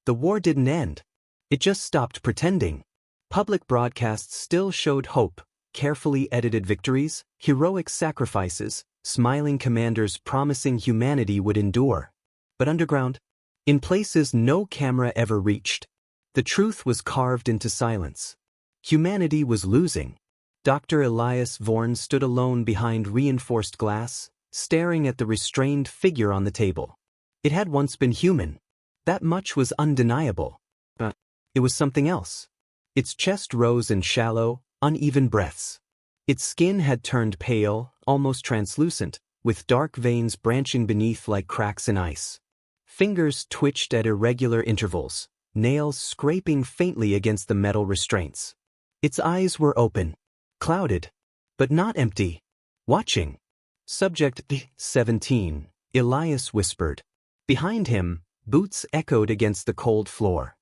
The war didn't end. It just stopped pretending. Public broadcasts still showed hope, carefully edited victories, heroic sacrifices, smiling commanders promising humanity would endure. But underground, in places no camera ever reached, the truth was carved into silence. Humanity was losing. Dr. Elias Vorn stood alone behind reinforced glass, staring at the restrained figure on the table. It had once been human. That much was undeniable. But it was something else. Its chest rose in shallow, uneven breaths. Its skin had turned pale, almost translucent, with dark veins branching beneath like cracks in ice. Fingers twitched at irregular intervals, nails scraping faintly against the metal restraints. Its eyes were open, clouded, but not empty. Watching. Subject 17, Elias whispered. Behind him, boots echoed against the cold floor.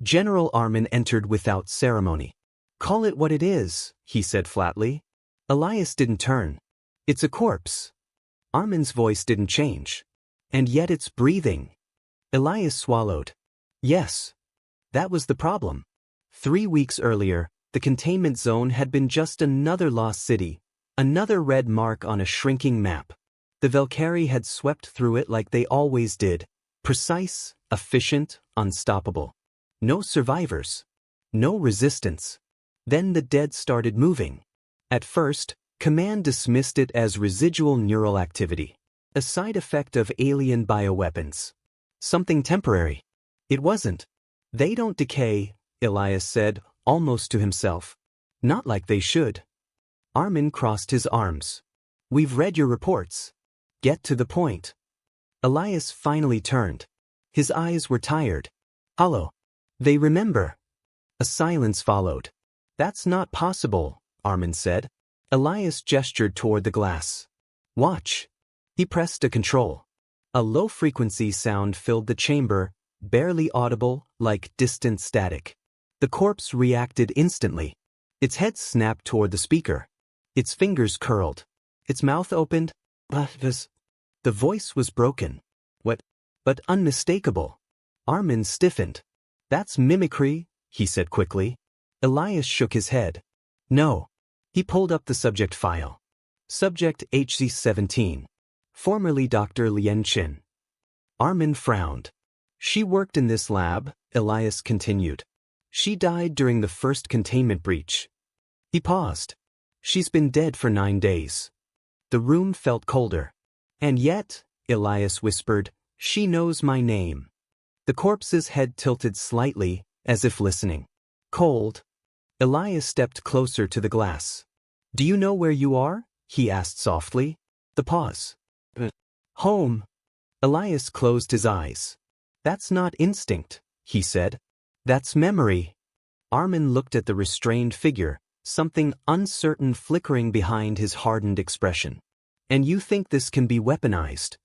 General Armin entered without ceremony. "Call it what it is," he said flatly. Elias didn't turn. "It's a corpse." Armin's voice didn't change. "And yet it's breathing." Elias swallowed. Yes. That was the problem. 3 weeks earlier, the containment zone had been just another lost city, another red mark on a shrinking map. The Valkyrie had swept through it like they always did, precise, efficient, unstoppable. No survivors. No resistance. Then the dead started moving. At first, Command dismissed it as residual neural activity, a side effect of alien bioweapons. Something temporary. It wasn't. "They don't decay," Elias said, almost to himself. "Not like they should." Armin crossed his arms. "We've read your reports. Get to the point." Elias finally turned. His eyes were tired. Hollow. "They remember." A silence followed. "That's not possible," Armin said. Elias gestured toward the glass. "Watch." He pressed a control. A low-frequency sound filled the chamber, barely audible, like distant static. The corpse reacted instantly. Its head snapped toward the speaker. Its fingers curled. Its mouth opened. The voice was broken. "What?" But unmistakable. Armin stiffened. "That's mimicry," he said quickly. Elias shook his head. "No." He pulled up the subject file. Subject HC-17. Formerly Dr. Lien Chin. Armin frowned. "She worked in this lab," Elias continued. "She died during the first containment breach." He paused. "She's been dead for 9 days." The room felt colder. "And yet," Elias whispered, "she knows my name." The corpse's head tilted slightly, as if listening. "Cold." Elias stepped closer to the glass. "Do you know where you are?" he asked softly. The pause. "Home." Elias closed his eyes. "That's not instinct," he said. "That's memory." Armin looked at the restrained figure, something uncertain flickering behind his hardened expression. "And you think this can be weaponized?"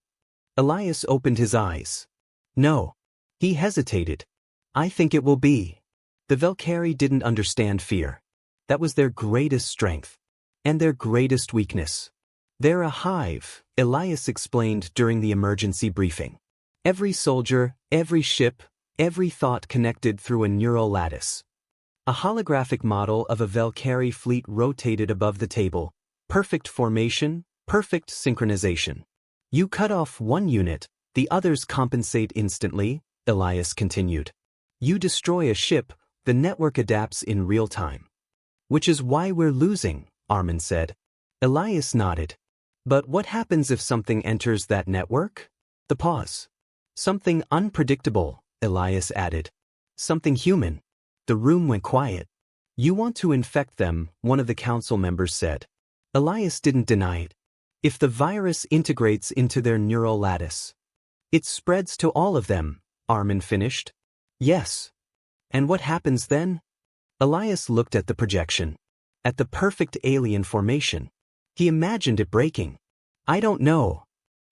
Elias opened his eyes. "No." He hesitated. "I think it will be." The Valkyrie didn't understand fear. That was their greatest strength. And their greatest weakness. "They're a hive," Elias explained during the emergency briefing. "Every soldier, every ship, every thought connected through a neural lattice." A holographic model of a Valkyrie fleet rotated above the table. Perfect formation, perfect synchronization. "You cut off one unit, the others compensate instantly," Elias continued. "You destroy a ship, the network adapts in real time." "Which is why we're losing," Armin said. Elias nodded. "But what happens if something enters that network?" The pause. "Something unpredictable," Elias added. "Something human." The room went quiet. "You want to infect them," one of the council members said. Elias didn't deny it. "If the virus integrates into their neural lattice." "It spreads to all of them," Armin finished. "Yes." "And what happens then?" Elias looked at the projection. At the perfect alien formation. He imagined it breaking. "I don't know."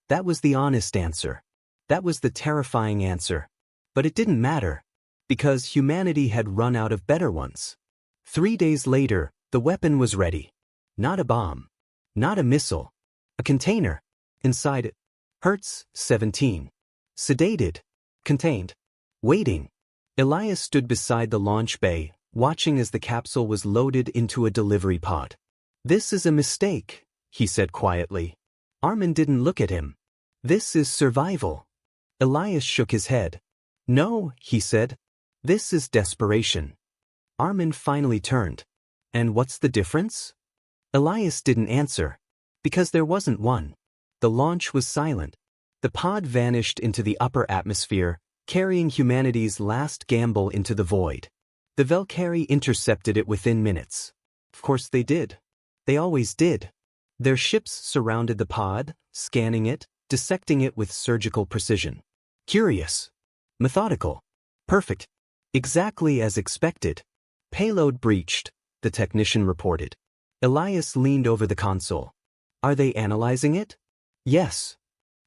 That was the honest answer. That was the terrifying answer. But it didn't matter. Because humanity had run out of better ones. 3 days later, the weapon was ready. Not a bomb. Not a missile. A container. Inside it. Hertz 17. Sedated. Contained. Waiting. Elias stood beside the launch bay, watching as the capsule was loaded into a delivery pod. "This is a mistake," he said quietly. Armin didn't look at him. "This is survival." Elias shook his head. "No," he said. "This is desperation." Armin finally turned. "And what's the difference?" Elias didn't answer. Because there wasn't one. The launch was silent. The pod vanished into the upper atmosphere, carrying humanity's last gamble into the void. The Valkyrie intercepted it within minutes. Of course they did. They always did. Their ships surrounded the pod, scanning it, dissecting it with surgical precision. Curious. Methodical. Perfect. Exactly as expected. "Payload breached," the technician reported. Elias leaned over the console. "Are they analyzing it?" "Yes."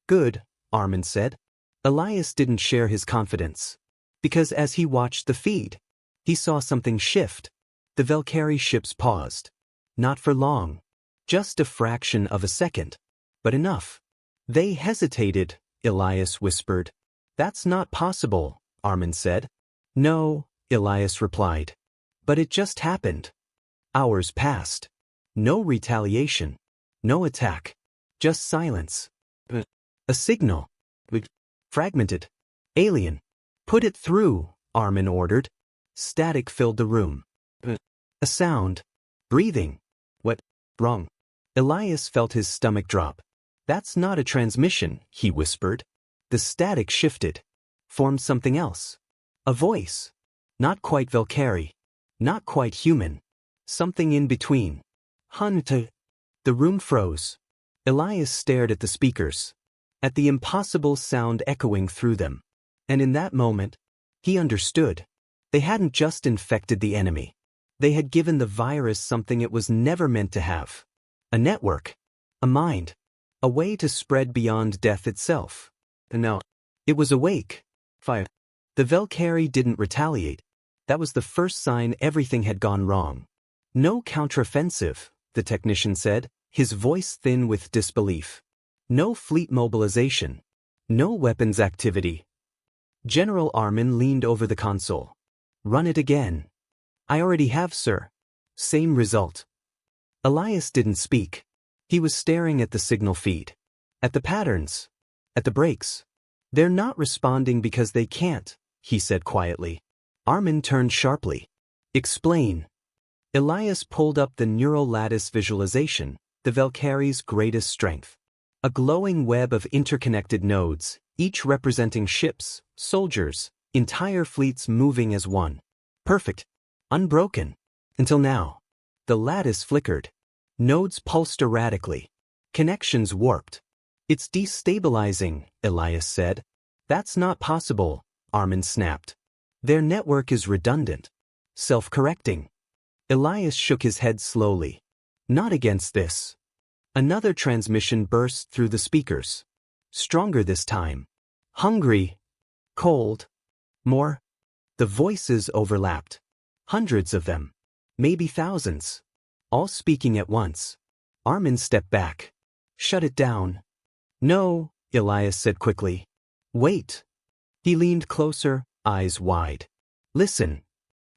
"Good," Armin said. Elias didn't share his confidence. Because as he watched the feed, he saw something shift. The Valkyrie ships paused. Not for long. Just a fraction of a second. But enough. "They hesitated," Elias whispered. "That's not possible," Armin said. "No," Elias replied. "But it just happened." Hours passed. No retaliation. No attack. Just silence. A signal. Fragmented. Alien. "Put it through," Armin ordered. Static filled the room. A sound. Breathing. "What? Wrong?" Elias felt his stomach drop. "That's not a transmission," he whispered. The static shifted. Formed something else. A voice. Not quite Valkyrie. Not quite human. Something in between. "Hunter." The room froze. Elias stared at the speakers. At the impossible sound echoing through them. And in that moment, he understood. They hadn't just infected the enemy. They had given the virus something it was never meant to have. A network. A mind. A way to spread beyond death itself. And now, it was awake. Fire. The Valkyrie didn't retaliate. That was the first sign everything had gone wrong. "No counteroffensive," the technician said, his voice thin with disbelief. "No fleet mobilization. No weapons activity." General Armin leaned over the console. "Run it again." "I already have, sir." Same result. Elias didn't speak. He was staring at the signal feed. At the patterns. At the breaks. "They're not responding because they can't," he said quietly. Armin turned sharply. "Explain." Elias pulled up the neural lattice visualization, the Valkyrie's greatest strength. A glowing web of interconnected nodes, each representing ships, soldiers, entire fleets moving as one. Perfect. Unbroken. Until now. The lattice flickered. Nodes pulsed erratically. Connections warped. "It's destabilizing," Elias said. "That's not possible," Armin snapped. "Their network is redundant. Self-correcting." Elias shook his head slowly. "Not against this." Another transmission burst through the speakers. Stronger this time. Hungry. Cold. More. The voices overlapped. Hundreds of them. Maybe thousands. All speaking at once. Armin stepped back. "Shut it down." "No," Elias said quickly. "Wait." He leaned closer, eyes wide. "Listen."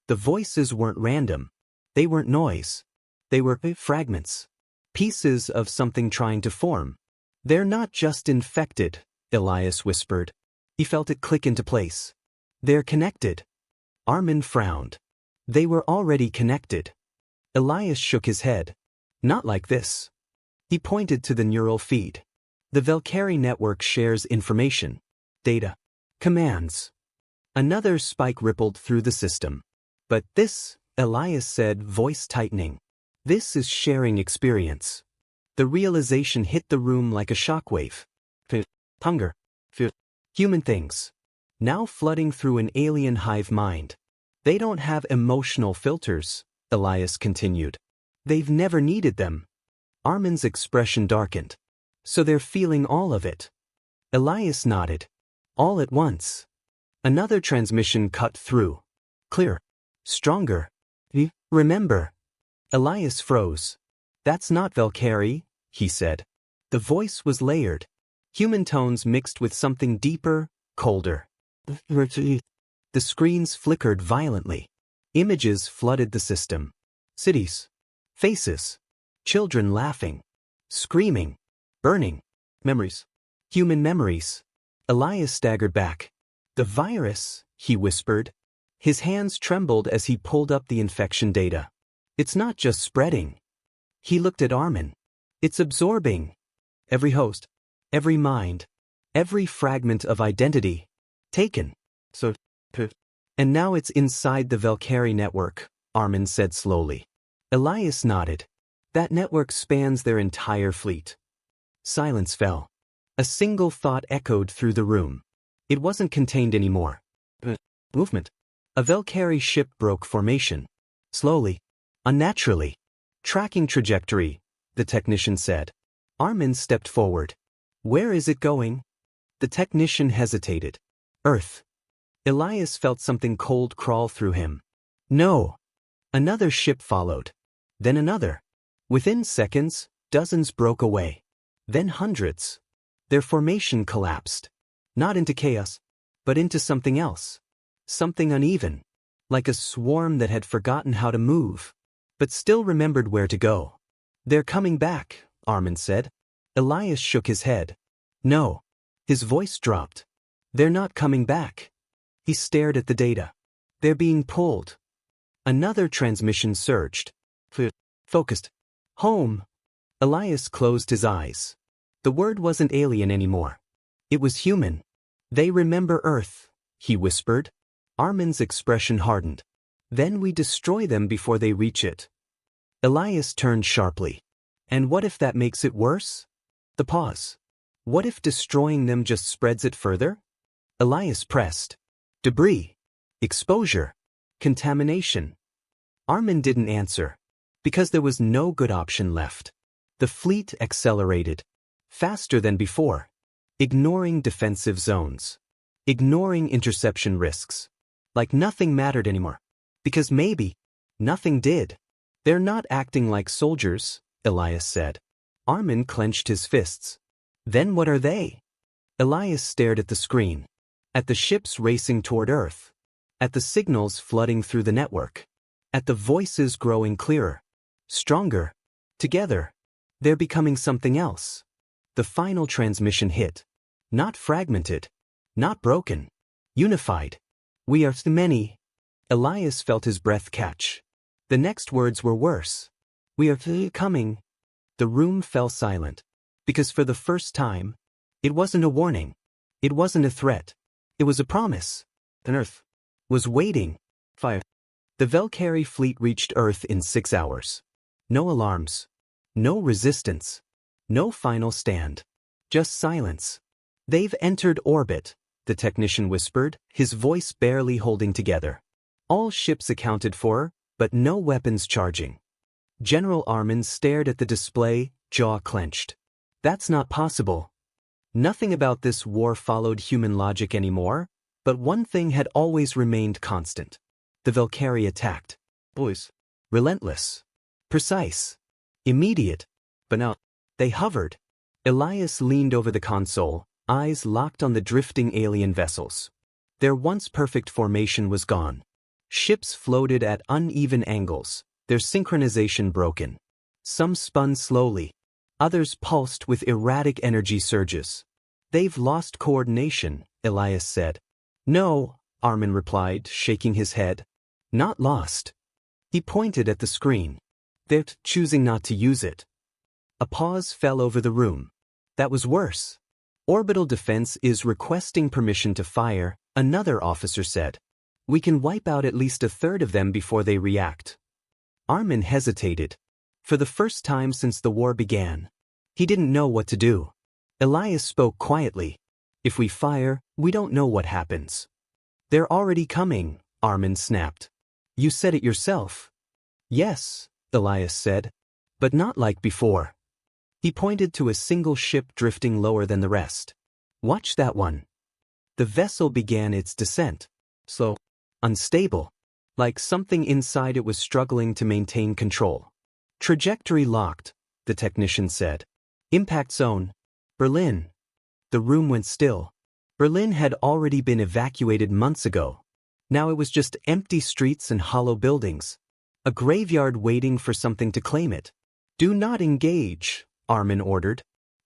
The voices weren't random. They weren't noise. They were fragments. Pieces of something trying to form. "They're not just infected," Elias whispered. He felt it click into place. "They're connected." Armin frowned. They were already connected. Elias shook his head. "Not like this." He pointed to the neural feed. The Valkyrie network shares information. Data. Commands. Another spike rippled through the system. "But this," Elias said, voice tightening. "This is sharing experience." The realization hit the room like a shockwave. Hunger. Human things. Now flooding through an alien hive mind. "They don't have emotional filters," Elias continued. "They've never needed them." Armin's expression darkened. "So they're feeling all of it." Elias nodded. "All at once." Another transmission cut through. Clear. Stronger. "Remember." Elias froze. "That's not Valkyrie," he said. The voice was layered. Human tones mixed with something deeper, colder. The screens flickered violently. Images flooded the system. Cities. Faces. Children laughing. Screaming. Burning. Memories. Human memories. Elias staggered back. The virus, he whispered. His hands trembled as he pulled up the infection data. It's not just spreading. He looked at Armin. It's absorbing. Every host. Every mind. Every fragment of identity. Taken. And now it's inside the Valkyrie network, Armin said slowly. Elias nodded. That network spans their entire fleet. Silence fell. A single thought echoed through the room. It wasn't contained anymore. Movement. A Valkyrie ship broke formation. Slowly. Unnaturally. Tracking trajectory, the technician said. Armin stepped forward. Where is it going? The technician hesitated. Earth. Elias felt something cold crawl through him. No. Another ship followed. Then another. Within seconds, dozens broke away. Then hundreds. Their formation collapsed. Not into chaos, but into something else. Something uneven. Like a swarm that had forgotten how to move, but still remembered where to go. They're coming back, Armin said. Elias shook his head. No. His voice dropped. They're not coming back. He stared at the data. They're being pulled. Another transmission surged. Focused. Home. Elias closed his eyes. The word wasn't alien anymore. It was human. They remember Earth, he whispered. Armin's expression hardened. Then we destroy them before they reach it. Elias turned sharply. And what if that makes it worse? The pause. What if destroying them just spreads it further? Elias pressed. Debris. Exposure. Contamination. Armin didn't answer. Because there was no good option left. The fleet accelerated. Faster than before. Ignoring defensive zones. Ignoring interception risks. Like nothing mattered anymore. Because maybe nothing did. They're not acting like soldiers, Elias said. Armin clenched his fists. Then what are they? Elias stared at the screen. At the ships racing toward Earth. At the signals flooding through the network. At the voices growing clearer. Stronger. Together. They're becoming something else. The final transmission hit. Not fragmented. Not broken. Unified. We are too many. Elias felt his breath catch. The next words were worse. We are coming. The room fell silent. Because for the first time, it wasn't a warning. It wasn't a threat. It was a promise. The Earth was waiting. Fire. The Valkyrie fleet reached Earth in 6 hours. No alarms. No resistance. No final stand. Just silence. They've entered orbit, the technician whispered, his voice barely holding together. All ships accounted for, but no weapons charging. General Armin stared at the display, jaw clenched. That's not possible. Nothing about this war followed human logic anymore, but one thing had always remained constant. The Valkyrie attacked. Boys. Relentless. Precise. Immediate. But now, they hovered. Elias leaned over the console, eyes locked on the drifting alien vessels. Their once perfect formation was gone. Ships floated at uneven angles, their synchronization broken. Some spun slowly. Others pulsed with erratic energy surges. They've lost coordination, Elias said. No, Armin replied, shaking his head. Not lost. He pointed at the screen. They're choosing not to use it. A pause fell over the room. That was worse. Orbital defense is requesting permission to fire, another officer said. We can wipe out at least a third of them before they react. Armin hesitated. For the first time since the war began. He didn't know what to do. Elias spoke quietly. If we fire, we don't know what happens. They're already coming, Armin snapped. You said it yourself. Yes, Elias said. But not like before. He pointed to a single ship drifting lower than the rest. Watch that one. The vessel began its descent. Slow. Unstable. Like something inside it was struggling to maintain control. Trajectory locked, the technician said. Impact zone. Berlin. The room went still. Berlin had already been evacuated months ago. Now it was just empty streets and hollow buildings. A graveyard waiting for something to claim it. Do not engage, Armin ordered.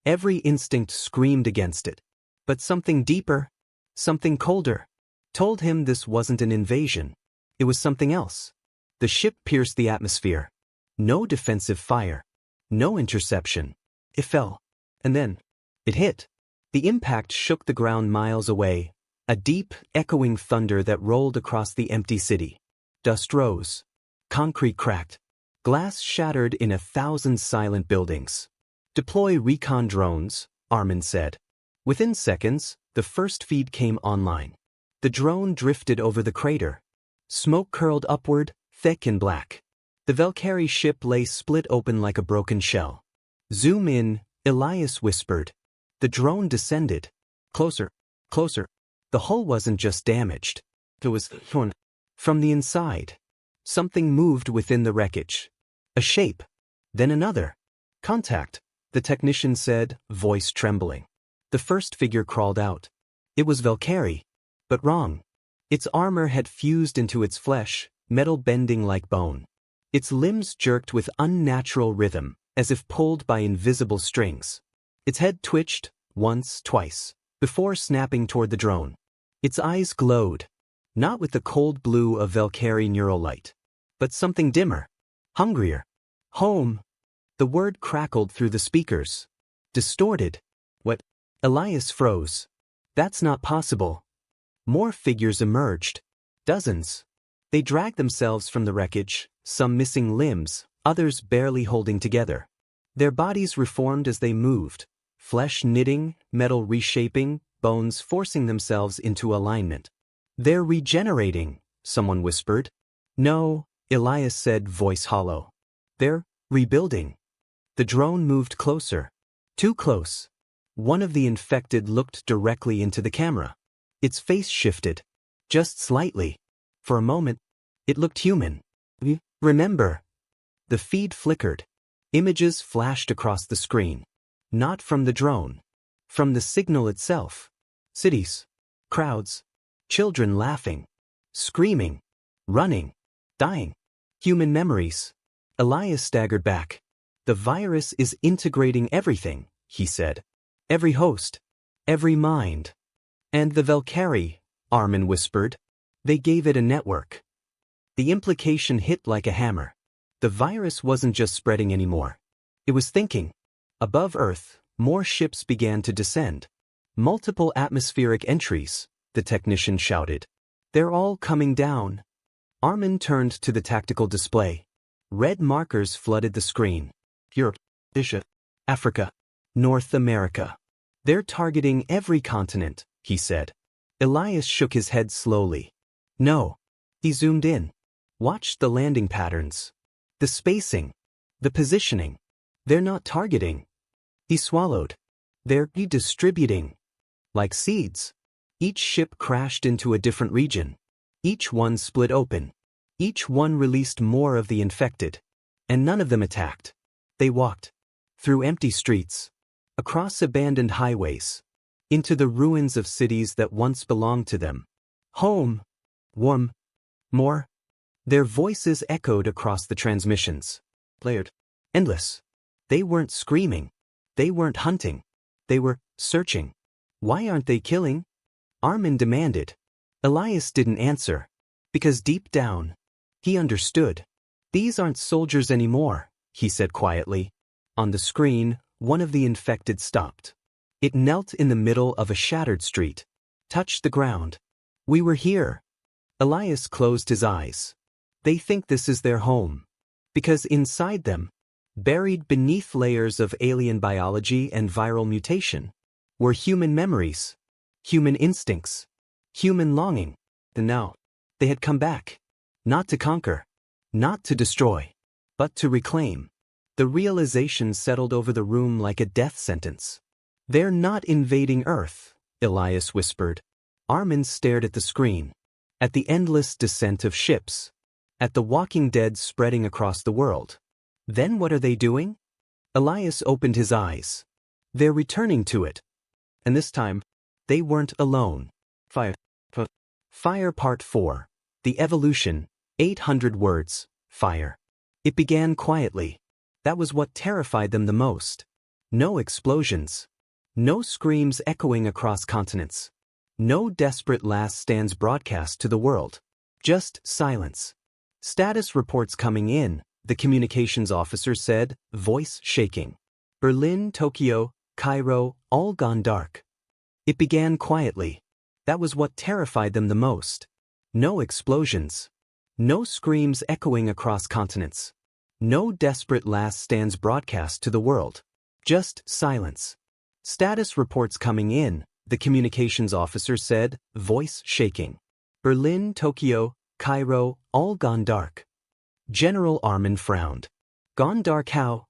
Every instinct screamed against it. But something deeper, something colder, told him this wasn't an invasion. It was something else. The ship pierced the atmosphere. No defensive fire. No interception. It fell. And then, it hit. The impact shook the ground miles away, a deep, echoing thunder that rolled across the empty city. Dust rose. Concrete cracked. Glass shattered in 1,000 silent buildings. Deploy recon drones, Armin said. Within seconds, the first feed came online. The drone drifted over the crater. Smoke curled upward, thick and black. The Valkyrie ship lay split open like a broken shell. Zoom in, Elias whispered. The drone descended. Closer, closer. The hull wasn't just damaged. It was torn from the inside. Something moved within the wreckage. A shape. Then another. Contact, the technician said, voice trembling. The first figure crawled out. It was Valkyrie. But wrong. Its armor had fused into its flesh, metal bending like bone. Its limbs jerked with unnatural rhythm, as if pulled by invisible strings. Its head twitched, once, twice, before snapping toward the drone. Its eyes glowed, not with the cold blue of Valkyrie neural light, but something dimmer, hungrier. Home. The word crackled through the speakers. Distorted. What? Elias froze. That's not possible. More figures emerged. Dozens. They dragged themselves from the wreckage, some missing limbs, others barely holding together. Their bodies reformed as they moved, flesh knitting, metal reshaping, bones forcing themselves into alignment. They're regenerating, someone whispered. No, Elias said, voice hollow. They're rebuilding. The drone moved closer. Too close. One of the infected looked directly into the camera. Its face shifted. Just slightly. For a moment, it looked human. Remember. The feed flickered. Images flashed across the screen. Not from the drone. From the signal itself. Cities. Crowds. Children laughing. Screaming. Running. Dying. Human memories. Elias staggered back. The virus is integrating everything, he said. Every host. Every mind. And the Valkyrie, Armin whispered. They gave it a network. The implication hit like a hammer. The virus wasn't just spreading anymore. It was thinking. Above Earth, more ships began to descend. Multiple atmospheric entries, the technician shouted. They're all coming down. Armin turned to the tactical display. Red markers flooded the screen. Europe, Asia, Africa, North America. They're targeting every continent, he said. Elias shook his head slowly. No. He zoomed in. Watched the landing patterns. The spacing. The positioning. They're not targeting. He swallowed. They're redistributing. Like seeds. Each ship crashed into a different region. Each one split open. Each one released more of the infected. And none of them attacked. They walked. Through empty streets. Across abandoned highways. Into the ruins of cities that once belonged to them. Home. Warm. More. Their voices echoed across the transmissions. Layered. Endless. They weren't screaming. They weren't hunting. They were searching. Why aren't they killing? Armin demanded. Elias didn't answer. Because deep down, he understood. These aren't soldiers anymore, he said quietly. On the screen, one of the infected stopped. It knelt in the middle of a shattered street. Touched the ground. We were here. Elias closed his eyes. They think this is their home. Because inside them, buried beneath layers of alien biology and viral mutation, were human memories, human instincts, human longing. And now, they had come back. Not to conquer, not to destroy, but to reclaim. The realization settled over the room like a death sentence. They're not invading Earth, Elias whispered. Armin stared at the screen. At the endless descent of ships. At the walking dead spreading across the world. Then what are they doing? Elias opened his eyes. They're returning to it. And this time, they weren't alone. Fire Part 4. The evolution, 800 words, fire. It began quietly. That was what terrified them the most. No explosions. No screams echoing across continents. No desperate last stands broadcast to the world. Just silence. Status reports coming in, the communications officer said, voice shaking. Berlin, Tokyo, Cairo, all gone dark. It began quietly. That was what terrified them the most. No explosions. No screams echoing across continents. No desperate last stands broadcast to the world. Just silence. Status reports coming in, the communications officer said, voice shaking. Berlin, Tokyo, Cairo, all gone dark. General Armin frowned. Gone dark how?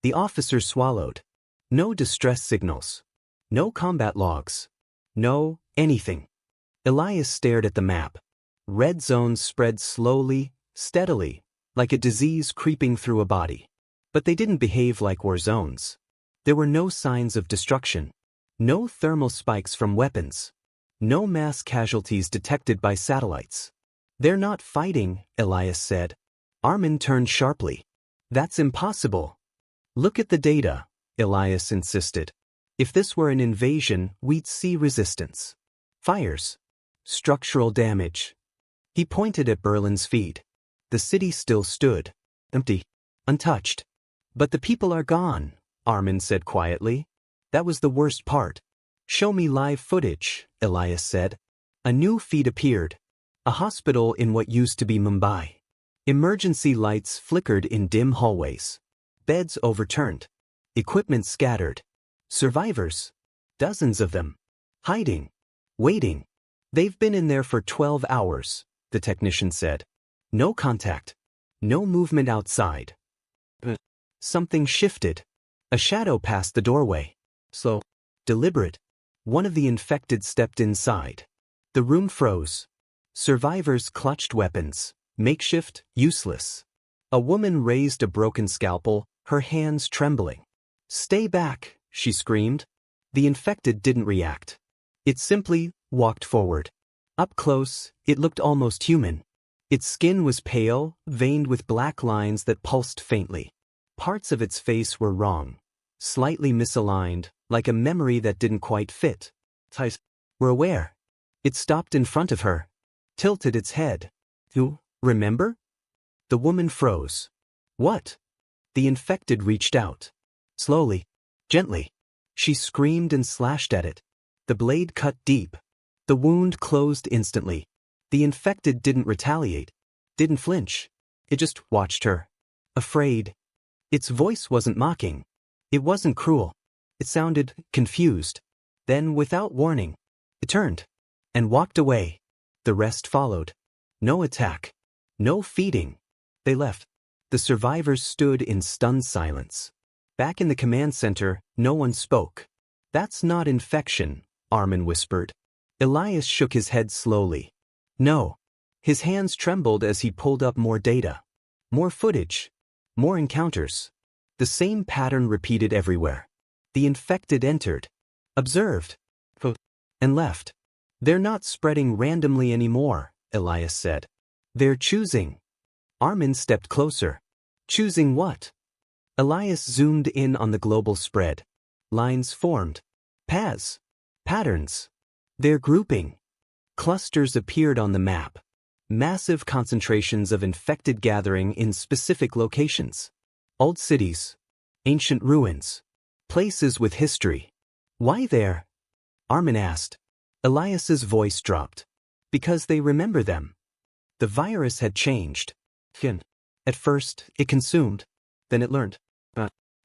The officer swallowed. No distress signals. No combat logs. No anything. Elias stared at the map. Red zones spread slowly, steadily, like a disease creeping through a body. But they didn't behave like war zones. There were no signs of destruction. No thermal spikes from weapons. No mass casualties detected by satellites. They're not fighting, Elias said. Armin turned sharply. That's impossible. Look at the data, Elias insisted. If this were an invasion, we'd see resistance. Fires. Structural damage. He pointed at Berlin's feed. The city still stood. Empty. Untouched. But the people are gone, Armin said quietly. That was the worst part. Show me live footage, Elias said. A new feed appeared. A hospital in what used to be Mumbai. Emergency lights flickered in dim hallways. Beds overturned. Equipment scattered. Survivors. Dozens of them. Hiding. Waiting. They've been in there for 12 hours, the technician said. No contact. No movement outside. But something shifted. A shadow passed the doorway. Slow. Deliberate. One of the infected stepped inside. The room froze. Survivors clutched weapons. Makeshift, useless. A woman raised a broken scalpel, her hands trembling. Stay back, she screamed. The infected didn't react. It simply walked forward. Up close, it looked almost human. Its skin was pale, veined with black lines that pulsed faintly. Parts of its face were wrong. Slightly misaligned, like a memory that didn't quite fit. Were aware. It stopped in front of her. Tilted its head. You remember? The woman froze. What? The infected reached out. Slowly. Gently. She screamed and slashed at it. The blade cut deep. The wound closed instantly. The infected didn't retaliate. Didn't flinch. It just watched her. Afraid. Its voice wasn't mocking. It wasn't cruel. It sounded confused. Then, without warning, it turned and walked away. The rest followed. No attack. No feeding. They left. The survivors stood in stunned silence. Back in the command center, no one spoke. That's not infection, Armin whispered. Elias shook his head slowly. No. His hands trembled as he pulled up more data. More footage. More encounters. The same pattern repeated everywhere. The infected entered. Observed. And left. They're not spreading randomly anymore, Elias said. They're choosing. Armin stepped closer. Choosing what? Elias zoomed in on the global spread. Lines formed. Paths. Patterns. They're grouping. Clusters appeared on the map. Massive concentrations of infected gathering in specific locations. Old cities. Ancient ruins. Places with history. Why there? Armin asked. Elias's voice dropped. Because they remember them. The virus had changed. At first, it consumed. Then it learned.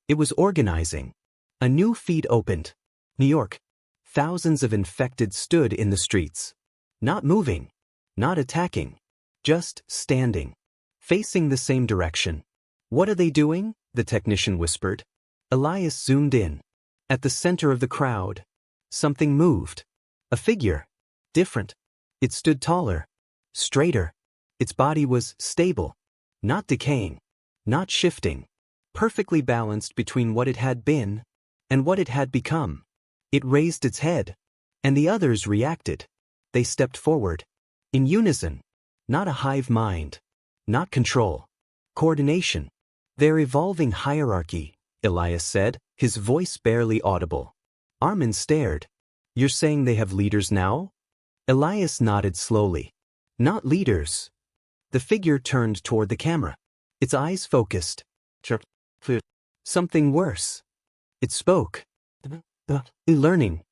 It was organizing. A new feed opened. New York. Thousands of infected stood in the streets. Not moving. Not attacking. Just standing. Facing the same direction. What are they doing? The technician whispered. Elias zoomed in. At the center of the crowd. Something moved. A figure. Different. It stood taller. Straighter. Its body was stable. Not decaying. Not shifting. Perfectly balanced between what it had been and what it had become. It raised its head. And the others reacted. They stepped forward. In unison. Not a hive mind. Not control. Coordination. Their evolving hierarchy, Elias said, his voice barely audible. Armin stared. You're saying they have leaders now? Elias nodded slowly. Not leaders. The figure turned toward the camera. Its eyes focused. Something worse. It spoke. Learning.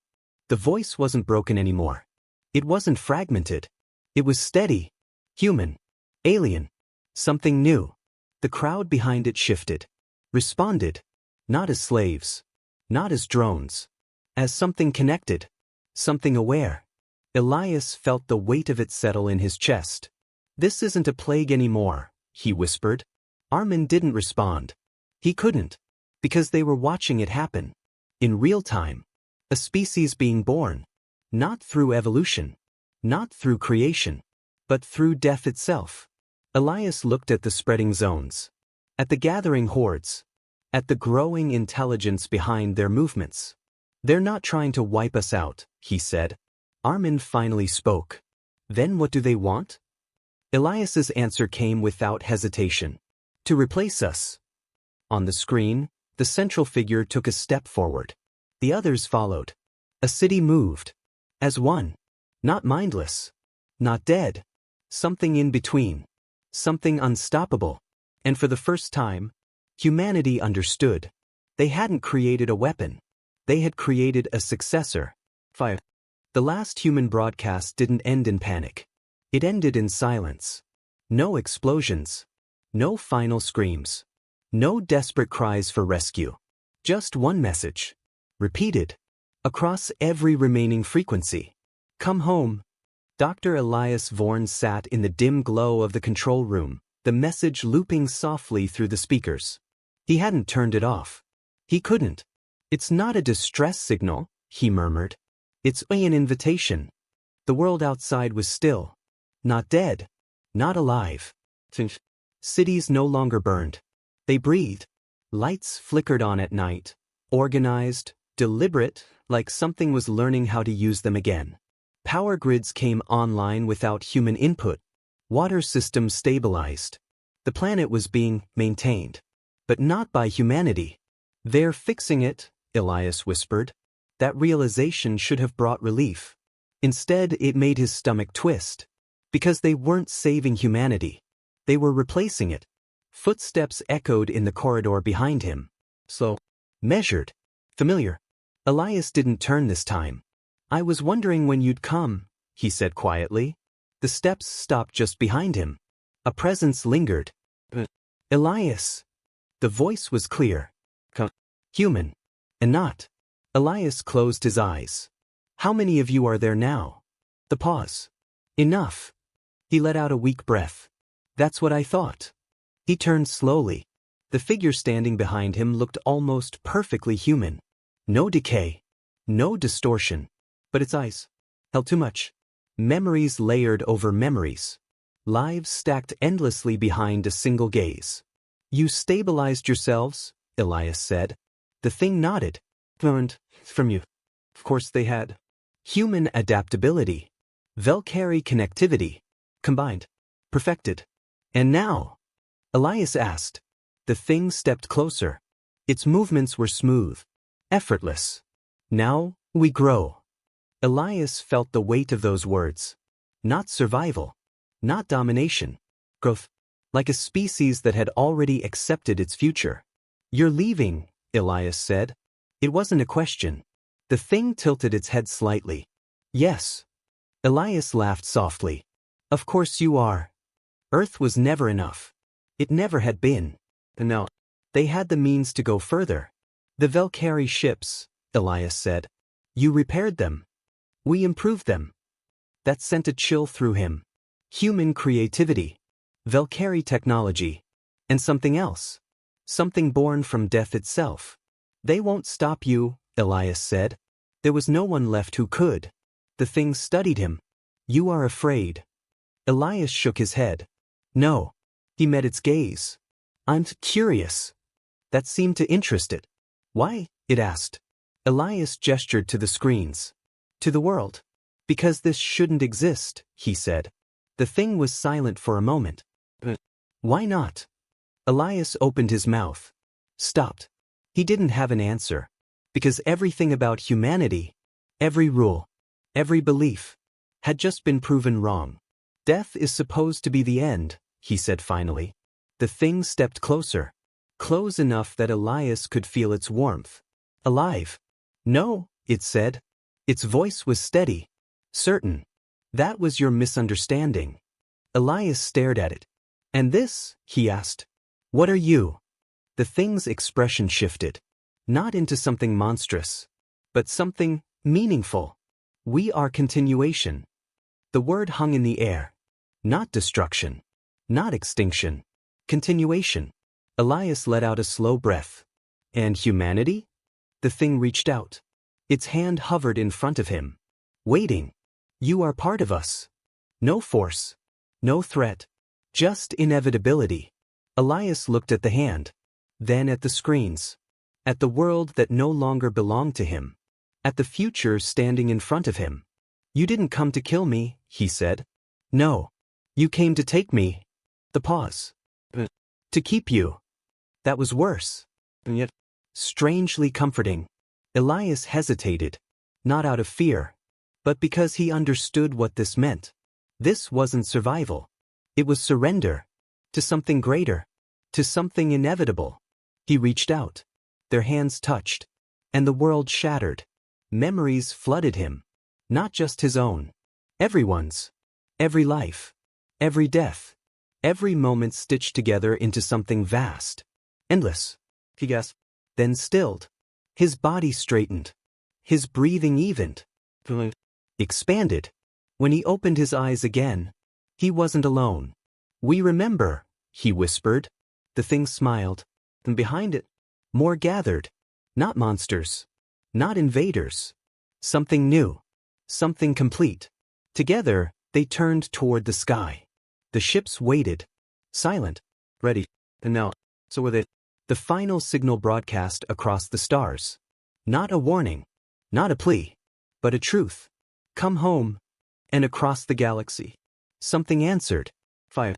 The voice wasn't broken anymore. It wasn't fragmented. It was steady. Human. Alien. Something new. The crowd behind it shifted. Responded. Not as slaves. Not as drones. As something connected. Something aware. Elias felt the weight of it settle in his chest. This isn't a plague anymore, he whispered. Armin didn't respond. He couldn't. Because they were watching it happen. In real time. A species being born. Not through evolution. Not through creation. But through death itself. Elias looked at the spreading zones. At the gathering hordes. At the growing intelligence behind their movements. They're not trying to wipe us out, he said. Armin finally spoke. Then what do they want? Elias's answer came without hesitation. To replace us. On the screen, the central figure took a step forward. The others followed. A city moved. As one. Not mindless. Not dead. Something in between. Something unstoppable. And for the first time, humanity understood. They hadn't created a weapon. They had created a successor. Fire. The last human broadcast didn't end in panic. It ended in silence. No explosions. No final screams. No desperate cries for rescue. Just one message. Repeated. Across every remaining frequency. Come home. Dr. Elias Vorn sat in the dim glow of the control room, the message looping softly through the speakers. He hadn't turned it off. He couldn't. It's not a distress signal, he murmured. It's an invitation. The world outside was still. Not dead. Not alive. Cities no longer burned. They breathed. Lights flickered on at night. Organized, deliberate, like something was learning how to use them again. Power grids came online without human input. Water systems stabilized. The planet was being maintained. But not by humanity. They're fixing it, Elias whispered. That realization should have brought relief. Instead, it made his stomach twist. Because they weren't saving humanity. They were replacing it. Footsteps echoed in the corridor behind him. Slow. Measured. Familiar. Elias didn't turn this time. I was wondering when you'd come, he said quietly. The steps stopped just behind him. A presence lingered. Elias. The voice was clear. Human. And not. Elias closed his eyes. How many of you are there now? The pause. Enough. He let out a weak breath. That's what I thought. He turned slowly. The figure standing behind him looked almost perfectly human. No decay. No distortion. But its eyes held too much. Memories layered over memories. Lives stacked endlessly behind a single gaze. You stabilized yourselves, Elias said. The thing nodded. Learned from you. Of course they had. Human adaptability. Valkyrie connectivity. Combined. Perfected. And now? Elias asked. The thing stepped closer. Its movements were smooth. Effortless. Now, we grow. Elias felt the weight of those words. Not survival. Not domination. Growth. Like a species that had already accepted its future. You're leaving, Elias said. It wasn't a question. The thing tilted its head slightly. Yes. Elias laughed softly. Of course you are. Earth was never enough. It never had been. No. They had the means to go further. The Valkyrie ships, Elias said. You repaired them. We improved them. That sent a chill through him. Human creativity. Valkyrie technology. And something else. Something born from death itself. They won't stop you, Elias said. There was no one left who could. The thing studied him. You are afraid. Elias shook his head. No. He met its gaze. I'm curious. That seemed to interest it. Why? It asked. Elias gestured to the screens. To the world. Because this shouldn't exist, he said. The thing was silent for a moment. Why not? Elias opened his mouth. Stopped. He didn't have an answer. Because everything about humanity, every rule, every belief, had just been proven wrong. Death is supposed to be the end, he said finally. The thing stepped closer. Close enough that Elias could feel its warmth. Alive. No, it said. Its voice was steady. Certain. That was your misunderstanding. Elias stared at it. And this? He asked. What are you? The thing's expression shifted. Not into something monstrous, but something meaningful. We are continuation. The word hung in the air. Not destruction. Not extinction. Continuation. Elias let out a slow breath. And humanity? The thing reached out. Its hand hovered in front of him. Waiting. You are part of us. No force. No threat. Just inevitability. Elias looked at the hand. Then at the screens. At the world that no longer belonged to him. At the future standing in front of him. You didn't come to kill me, he said. No. You came to take me. The pause. To keep you. That was worse. And yet, strangely comforting. Elias hesitated. Not out of fear. But because he understood what this meant. This wasn't survival. It was surrender. To something greater. To something inevitable. He reached out. Their hands touched. And the world shattered. Memories flooded him. Not just his own. Everyone's. Every life. Every death. Every moment stitched together into something vast. Endless. He gasped. Then stilled. His body straightened. His breathing evened. Expanded. When he opened his eyes again, he wasn't alone. We remember, he whispered. The thing smiled. And behind it, more gathered. Not monsters. Not invaders. Something new. Something complete. Together, they turned toward the sky. The ships waited. Silent. Ready. And now, so were they. The final signal broadcast across the stars. Not a warning. Not a plea. But a truth. Come home. And across the galaxy. Something answered. Fire.